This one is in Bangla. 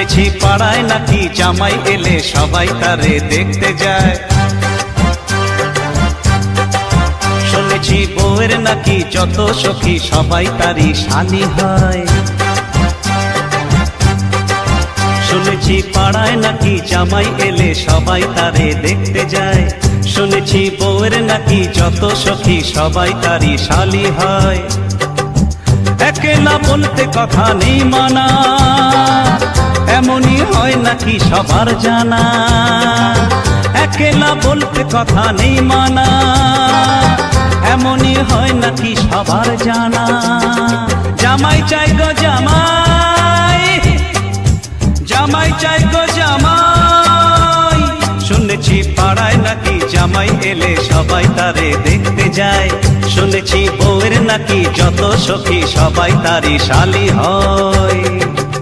শুনেছি পাড়ায় নাকি জামাই এলে সবাই তারে দেখতে যায়। শুনেছি বউয়ের নাকি যত সখী সবাই তারই শালি হয়। শুনেছি পাড়ায় নাকি জামাই এলে সবাই তারে দেখতে যায়। শুনেছি বউয়ের নাকি যত সখী সবাই তারই শালি হয়। একলা বলতে কথা নেই মানা, এমনই হয় নাকি সবার জানা। একলা বলতে কথা নেই মানা, এমনই হয় নাকি সবার জানা। জামাই চাই গো জামাই, জামাই চাই গো জামাই। শুনেছি পাড়ায় নাকি জামাই এলে সবাই তারে দেখতে যায়। শুনেছি বউয়ের নাকি যত সখী সবাই তারই শালি হয়।